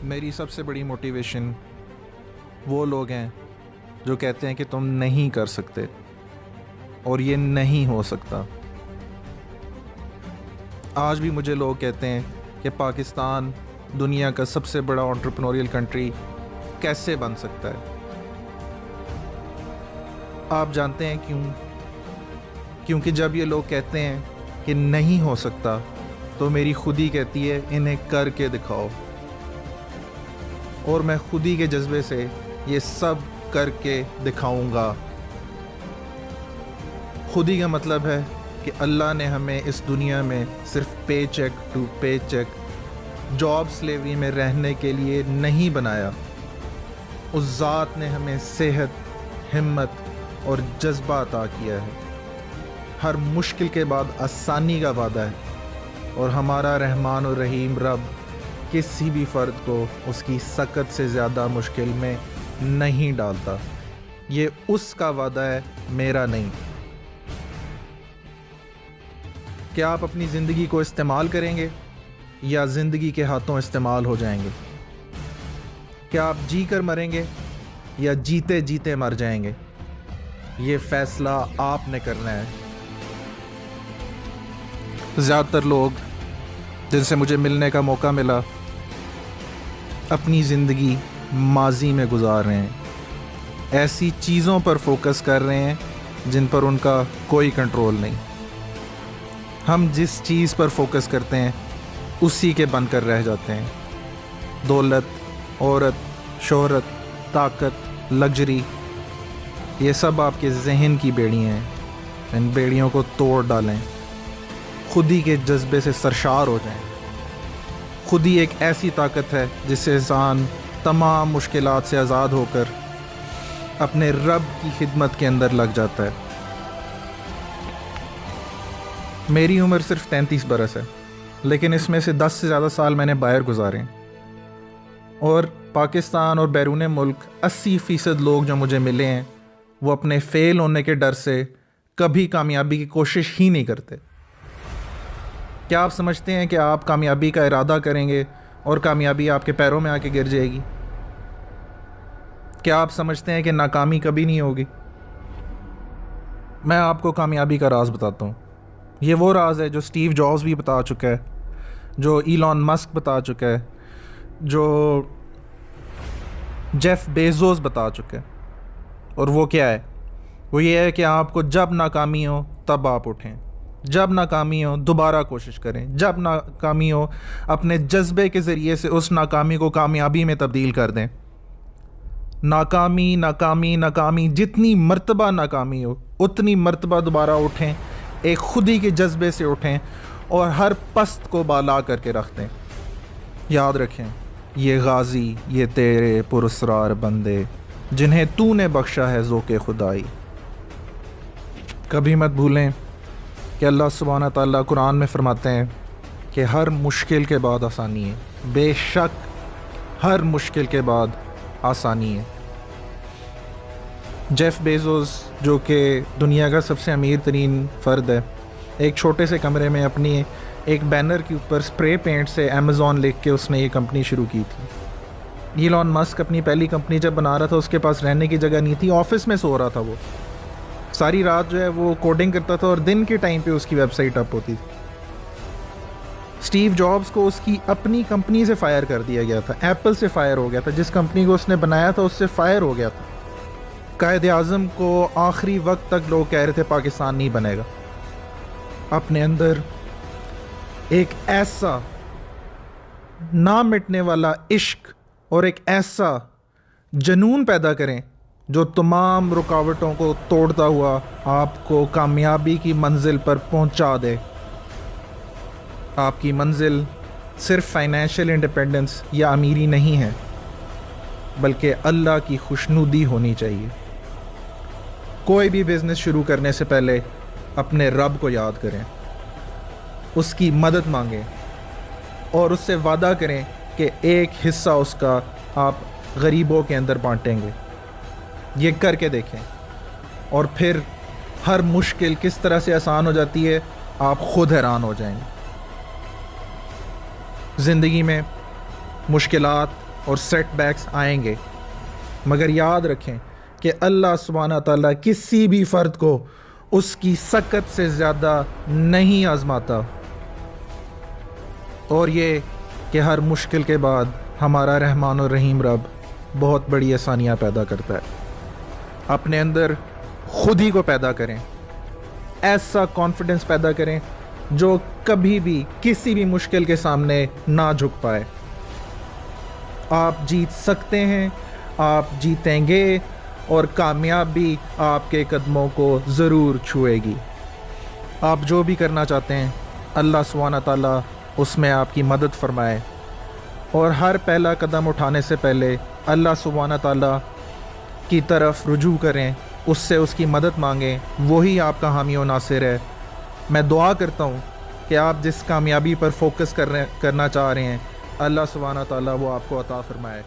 میری سب سے بڑی موٹیویشن وہ لوگ ہیں جو کہتے ہیں کہ تم نہیں کر سکتے اور یہ نہیں ہو سکتا۔ آج بھی مجھے لوگ کہتے ہیں کہ پاکستان دنیا کا سب سے بڑا انٹرپرینوریل کنٹری کیسے بن سکتا ہے۔ آپ جانتے ہیں کیوں؟ کیونکہ جب یہ لوگ کہتے ہیں کہ نہیں ہو سکتا تو میری خود ہی کہتی ہے انہیں کر کے دکھاؤ، اور میں خود ہی کے جذبے سے یہ سب کر کے دکھاؤں گا۔ خود ہی کا مطلب ہے کہ اللہ نے ہمیں اس دنیا میں صرف paycheck to paycheck job slavery میں رہنے کے لیے نہیں بنایا۔ اس ذات نے ہمیں صحت، ہمت اور جذبہ عطا کیا ہے۔ ہر مشکل کے بعد آسانی کا وعدہ ہے، اور ہمارا رحمان و رحیم رب کسی بھی فرد کو اس کی سکت سے زیادہ مشکل میں نہیں ڈالتا۔ یہ اس کا وعدہ ہے، میرا نہیں۔ کیا آپ اپنی زندگی کو استعمال کریں گے یا زندگی کے ہاتھوں استعمال ہو جائیں گے؟ کیا آپ جی کر مریں گے یا جیتے جیتے مر جائیں گے؟ یہ فیصلہ آپ نے کرنا ہے۔ زیادہ تر لوگ جن سے مجھے ملنے کا موقع ملا اپنی زندگی ماضی میں گزار رہے ہیں، ایسی چیزوں پر فوکس کر رہے ہیں جن پر ان کا کوئی کنٹرول نہیں۔ ہم جس چیز پر فوکس کرتے ہیں اسی کے بن کر رہ جاتے ہیں۔ دولت، عورت، شہرت، طاقت، لگژری، یہ سب آپ کے ذہن کی بیڑیاں ہیں۔ ان بیڑیوں کو توڑ ڈالیں، خود ہی کے جذبے سے سرشار ہو جائیں۔ خود ہی ایک ایسی طاقت ہے جس سے انسان تمام مشکلات سے آزاد ہو کر اپنے رب کی خدمت کے اندر لگ جاتا ہے۔ میری عمر صرف 33 برس ہے، لیکن اس میں سے 10 سے زیادہ سال میں نے باہر گزارے ہیں، اور پاکستان اور بیرون ملک 80% لوگ جو مجھے ملے ہیں وہ اپنے فیل ہونے کے ڈر سے کبھی کامیابی کی کوشش ہی نہیں کرتے۔ کیا آپ سمجھتے ہیں کہ آپ کامیابی کا ارادہ کریں گے اور کامیابی آپ کے پیروں میں آ کے گر جائے گی؟ کیا آپ سمجھتے ہیں کہ ناکامی کبھی نہیں ہوگی؟ میں آپ کو کامیابی کا راز بتاتا ہوں۔ یہ وہ راز ہے جو اسٹیو جابز بھی بتا چکا ہے، جو ایلون مسک بتا چکا ہے، جو جیف بیزوس بتا چکا ہے۔ اور وہ کیا ہے؟ وہ یہ ہے کہ آپ کو جب ناکامی ہو تب آپ اٹھیں، جب ناکامی ہو دوبارہ کوشش کریں، جب ناکامی ہو اپنے جذبے کے ذریعے سے اس ناکامی کو کامیابی میں تبدیل کر دیں۔ ناکامی ناکامی ناکامی، جتنی مرتبہ ناکامی ہو اتنی مرتبہ دوبارہ اٹھیں، ایک خودی کے جذبے سے اٹھیں اور ہر پست کو بالا کر کے رکھ دیں۔ یاد رکھیں، یہ غازی، یہ تیرے پراسرار بندے جنہیں تو نے بخشا ہے ذوق خدائی۔ کبھی مت بھولیں کہ اللہ سبحانہ تعالیٰ قرآن میں فرماتے ہیں کہ ہر مشکل کے بعد آسانی ہے۔ بے شک ہر مشکل کے بعد آسانی ہے۔ جیف بیزوس جو کہ دنیا کا سب سے امیر ترین فرد ہے، ایک چھوٹے سے کمرے میں اپنی ایک بینر کے اوپر اسپرے پینٹ سے امیزون لکھ کے اس نے یہ کمپنی شروع کی تھی۔ ایلون مسک اپنی پہلی کمپنی جب بنا رہا تھا اس کے پاس رہنے کی جگہ نہیں تھی، آفس میں سو رہا تھا۔ وہ ساری رات جو ہے وہ کوڈنگ کرتا تھا اور دن کے ٹائم پہ اس کی ویب سائٹ اپ ہوتی تھی۔ اسٹیو جابز کو اس کی اپنی کمپنی سے فائر کر دیا گیا تھا، ایپل سے فائر ہو گیا تھا، جس کمپنی کو اس نے بنایا تھا اس سے فائر ہو گیا تھا۔ قائد اعظم کو آخری وقت تک لوگ کہہ رہے تھے پاکستان نہیں بنے گا۔ اپنے اندر ایک ایسا نہ مٹنے والا عشق اور ایک ایسا جنون پیدا کریں جو تمام رکاوٹوں کو توڑتا ہوا آپ کو کامیابی کی منزل پر پہنچا دے۔ آپ کی منزل صرف فائنینشیل انڈیپینڈنس یا امیری نہیں ہے، بلکہ اللہ کی خوشنودی ہونی چاہیے۔ کوئی بھی بزنس شروع کرنے سے پہلے اپنے رب کو یاد کریں، اس کی مدد مانگیں اور اس سے وعدہ کریں کہ ایک حصہ اس کا آپ غریبوں کے اندر بانٹیں گے۔ یہ کر کے دیکھیں، اور پھر ہر مشکل کس طرح سے آسان ہو جاتی ہے آپ خود حیران ہو جائیں گے۔ زندگی میں مشکلات اور سیٹ بیکس آئیں گے، مگر یاد رکھیں کہ اللہ سبحانہ تعالیٰ کسی بھی فرد کو اس کی سکت سے زیادہ نہیں آزماتا، اور یہ کہ ہر مشکل کے بعد ہمارا رحمان اور رحیم رب بہت بڑی آسانیاں پیدا کرتا ہے۔ اپنے اندر خود ہی کو پیدا کریں، ایسا کانفیڈنس پیدا کریں جو کبھی بھی کسی بھی مشکل کے سامنے نہ جھک پائے۔ آپ جیت سکتے ہیں، آپ جیتیں گے، اور کامیابی آپ کے قدموں کو ضرور چھوئے گی۔ آپ جو بھی کرنا چاہتے ہیں اللہ سبحانہ تعالیٰ اس میں آپ کی مدد فرمائے، اور ہر پہلا قدم اٹھانے سے پہلے اللہ سبحانہ تعالیٰ کی طرف رجوع کریں، اس سے اس کی مدد مانگیں، وہی آپ کا حامی و ناصر ہے۔ میں دعا کرتا ہوں کہ آپ جس کامیابی پر فوکس کرنا چاہ رہے ہیں اللہ سبحانہ تعالیٰ وہ آپ کو عطا فرمائے۔